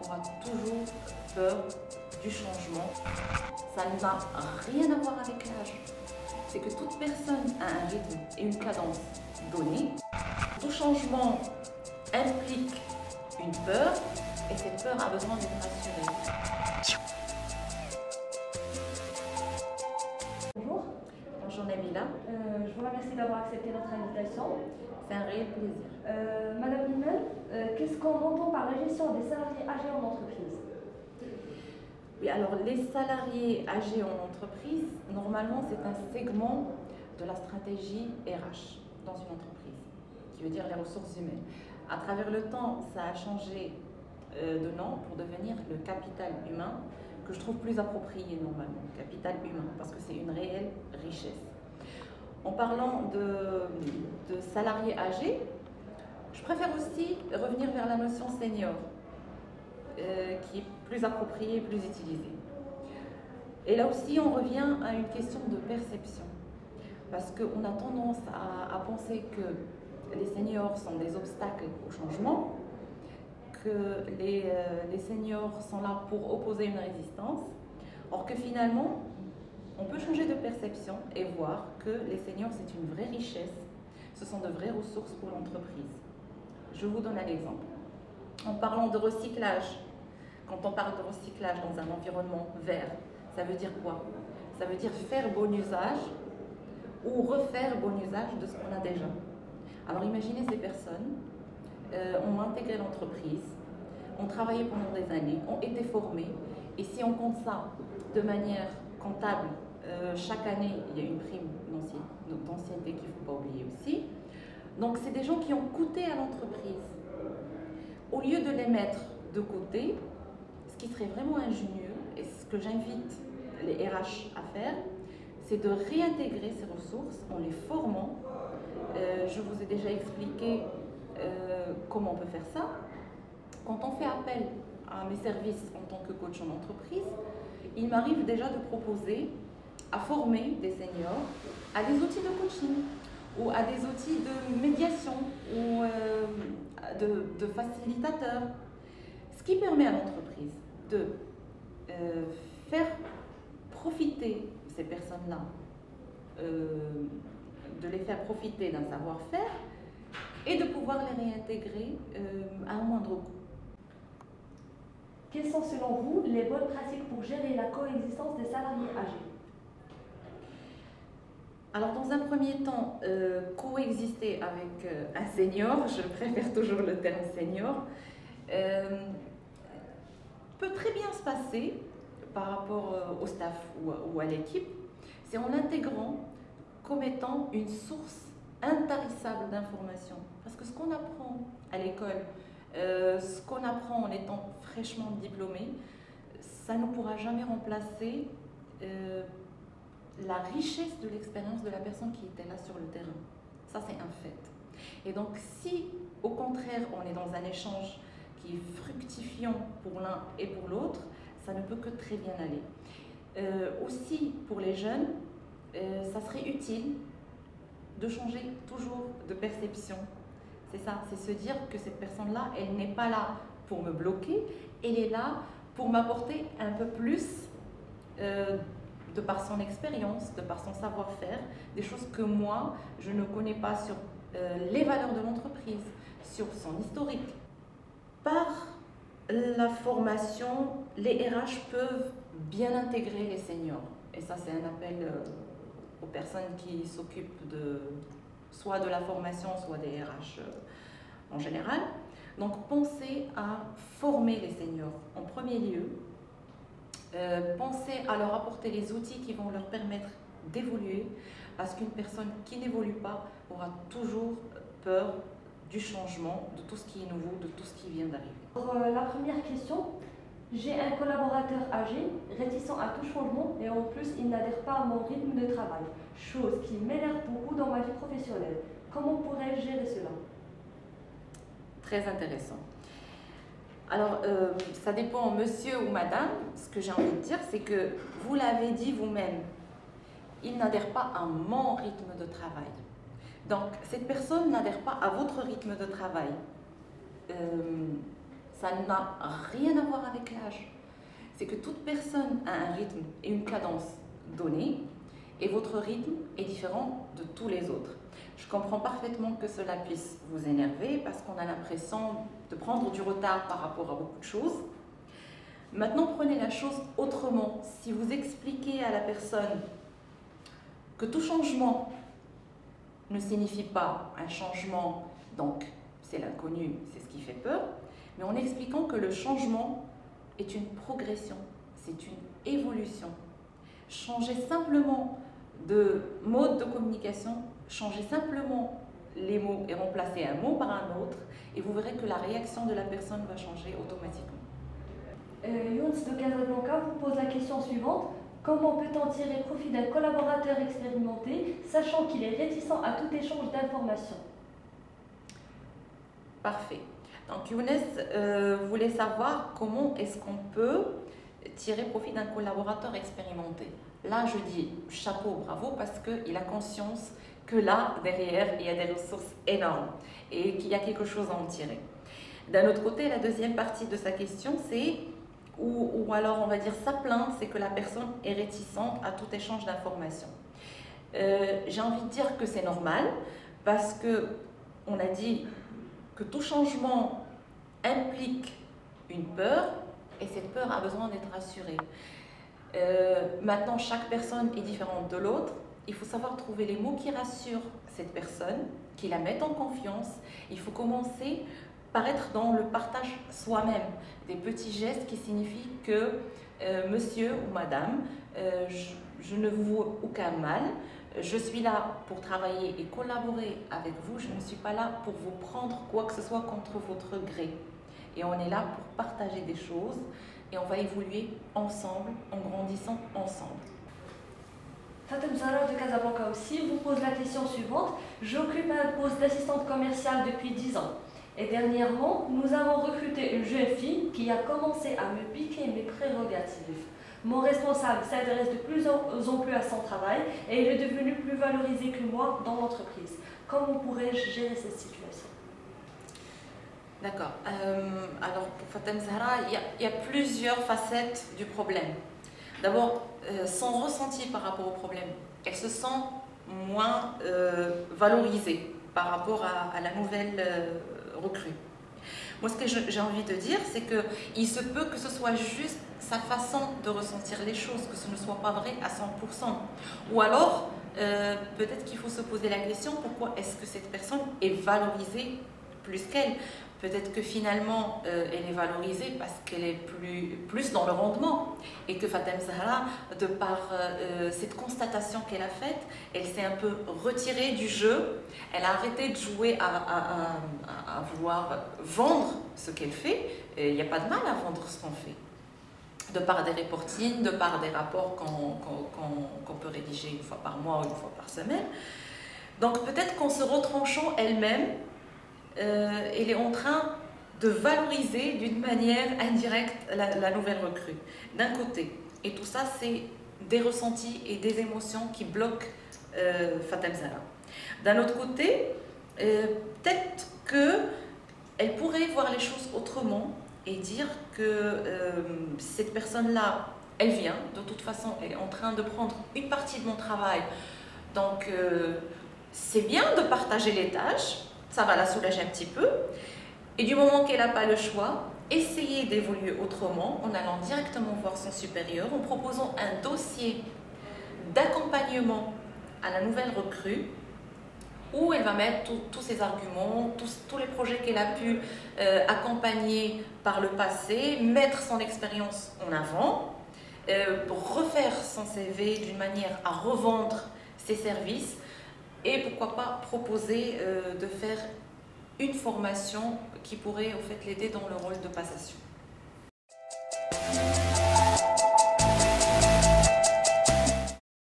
aura toujours peur du changement. Ça n'a rien à voir avec l'âge. C'est que toute personne a un rythme et une cadence donnée. Tout changement implique une peur et cette peur a besoin d'être rassurée. Bonjour. Bonjour Nabila. Je vous remercie d'avoir accepté notre invitation. C'est un réel plaisir. Madame Limel, qu'est-ce qu'on entend par la gestion des salariés âgés en entreprise? Oui, alors les salariés âgés en entreprise, normalement c'est un segment de la stratégie RH dans une entreprise, qui veut dire les ressources humaines. À travers le temps, ça a changé de nom pour devenir le capital humain, que je trouve plus approprié normalement, capital humain, parce que c'est une réelle richesse. En parlant de salariés âgés, je préfère aussi revenir vers la notion senior, qui est plus appropriée, plus utilisée. Et là aussi, on revient à une question de perception, parce qu'on a tendance à penser que les seniors sont des obstacles au changement, que les seniors sont là pour opposer une résistance, or que finalement, on peut changer de perception et voir que les seniors, c'est une vraie richesse, ce sont de vraies ressources pour l'entreprise. Je vous donne un exemple. En parlant de recyclage, quand on parle de recyclage dans un environnement vert, ça veut dire quoi? Ça veut dire faire bon usage ou refaire bon usage de ce qu'on a déjà. Alors imaginez ces personnes ont intégré l'entreprise, ont travaillé pendant des années, ont été formées, et si on compte ça de manière comptable, chaque année il y a une prime d'ancienneté qu'il ne faut pas oublier aussi. Donc c'est des gens qui ont coûté à l'entreprise. Au lieu de les mettre de côté, ce qui serait vraiment ingénieux, et ce que j'invite les RH à faire, c'est de réintégrer ces ressources en les formant. Je vous ai déjà expliqué comment on peut faire ça. Quand on fait appel à mes services en tant que coach en entreprise, il m'arrive déjà de proposer à former des seniors à des outils de coaching ou à des outils de médiation ou de facilitateurs. Ce qui permet à l'entreprise de faire profiter ces personnes-là, de les faire profiter d'un savoir-faire et de pouvoir les réintégrer à un moindre coût. Quelles sont selon vous les bonnes pratiques pour gérer la coexistence des salariés âgés? Alors dans un premier temps, coexister avec un senior, je préfère toujours le terme senior, peut très bien se passer par rapport au staff ou à l'équipe, c'est en l'intégrant comme étant une source intarissable d'informations. Parce que ce qu'on apprend à l'école, ce qu'on apprend en étant fraîchement diplômé, ça ne pourra jamais remplacer la richesse de l'expérience de la personne qui était là sur le terrain. Ça, c'est un fait. Et donc, si au contraire, on est dans un échange qui est fructifiant pour l'un et pour l'autre, ça ne peut que très bien aller. Aussi, pour les jeunes, ça serait utile de changer toujours de perception. C'est ça, c'est se dire que cette personne-là, elle n'est pas là pour me bloquer, elle est là pour m'apporter un peu plus de par son expérience, de par son savoir-faire, des choses que moi, je ne connais pas sur les valeurs de l'entreprise, sur son historique. Par la formation, les RH peuvent bien intégrer les seniors. Et ça, c'est un appel aux personnes qui s'occupent soit de la formation, soit des RH en général. Donc, pensez à former les seniors en premier lieu. Pensez à leur apporter les outils qui vont leur permettre d'évoluer, parce qu'une personne qui n'évolue pas aura toujours peur du changement, de tout ce qui est nouveau, de tout ce qui vient d'arriver. Pour la première question, j'ai un collaborateur âgé, réticent à tout changement et en plus il n'adhère pas à mon rythme de travail, chose qui m'énerve beaucoup dans ma vie professionnelle. Comment pourrais-je gérer cela? Très intéressant. Alors, ça dépend monsieur ou madame. Ce que j'ai envie de dire, c'est que vous l'avez dit vous-même, il n'adhère pas à mon rythme de travail. Donc, cette personne n'adhère pas à votre rythme de travail. ça n'a rien à voir avec l'âge. C'est que toute personne a un rythme et une cadence donnée, et votre rythme est différent de tous les autres. Je comprends parfaitement que cela puisse vous énerver parce qu'on a l'impression de prendre du retard par rapport à beaucoup de choses. Maintenant, prenez la chose autrement. Si vous expliquez à la personne que tout changement ne signifie pas un changement, donc c'est l'inconnu, c'est ce qui fait peur, mais en expliquant que le changement est une progression, c'est une évolution. Changez simplement de mode de communication, changez simplement les mots et remplacez un mot par un autre et vous verrez que la réaction de la personne va changer automatiquement. Younes de Casablanca vous pose la question suivante. Comment peut-on tirer profit d'un collaborateur expérimenté, sachant qu'il est réticent à tout échange d'informations? Parfait. Donc Younes voulait savoir comment est-ce qu'on peut tirer profit d'un collaborateur expérimenté. Là, je dis chapeau, bravo, parce qu'il a conscience que là, derrière, il y a des ressources énormes et qu'il y a quelque chose à en tirer. D'un autre côté, la deuxième partie de sa question, c'est, ou alors on va dire sa plainte, c'est que la personne est réticente à tout échange d'informations. J'ai envie de dire que c'est normal, parce qu'on a dit que tout changement implique une peur, et cette peur a besoin d'être rassurée. Maintenant, chaque personne est différente de l'autre. Il faut savoir trouver les mots qui rassurent cette personne, qui la mettent en confiance. Il faut commencer par être dans le partage soi-même, des petits gestes qui signifient que monsieur ou madame, je ne vous veux aucun mal, je suis là pour travailler et collaborer avec vous, je ne suis pas là pour vous prendre quoi que ce soit contre votre gré. Et on est là pour partager des choses et on va évoluer ensemble, en grandissant ensemble. Fatem Zahra de Casablanca aussi vous pose la question suivante. J'occupe un poste d'assistante commerciale depuis 10 ans. Et dernièrement, nous avons recruté une jeune fille qui a commencé à me piquer mes prérogatives. Mon responsable s'intéresse de plus en plus à son travail et il est devenu plus valorisé que moi dans l'entreprise. Comment pourrais-je gérer cette situation? D'accord. Alors, pour Fatem Zahra, il y a plusieurs facettes du problème. D'abord, son ressenti par rapport au problème. Elle se sent moins valorisée par rapport à la nouvelle recrue. Moi, ce que j'ai envie de dire, c'est qu'il se peut que ce soit juste sa façon de ressentir les choses, que ce ne soit pas vrai à 100%. Ou alors, peut-être qu'il faut se poser la question, pourquoi est-ce que cette personne est valorisée plus qu'elle? Peut-être que finalement, elle est valorisée parce qu'elle est plus dans le rendement et que Fatem Zahra, de par cette constatation qu'elle a faite, elle s'est un peu retirée du jeu, elle a arrêté de jouer à vouloir vendre ce qu'elle fait. Il n'y a pas de mal à vendre ce qu'on fait. De par des reportings, de par des rapports qu'on peut rédiger une fois par mois ou une fois par semaine. Donc peut-être qu'en se retranchant elle-même, elle est en train de valoriser d'une manière indirecte la nouvelle recrue, d'un côté. Et tout ça, c'est des ressentis et des émotions qui bloquent Fatem Zahra. D'un autre côté, peut-être qu'elle pourrait voir les choses autrement et dire que cette personne-là, elle vient, de toute façon, elle est en train de prendre une partie de mon travail. Donc, c'est bien de partager les tâches, ça va la soulager un petit peu. Et du moment qu'elle n'a pas le choix, essayer d'évoluer autrement en allant directement voir son supérieur, en proposant un dossier d'accompagnement à la nouvelle recrue, où elle va mettre tous ses arguments, tous les projets qu'elle a pu accompagner par le passé, mettre son expérience en avant, pour refaire son CV d'une manière à revendre ses services et pourquoi pas proposer de faire une formation qui pourrait en fait l'aider dans le rôle de passation.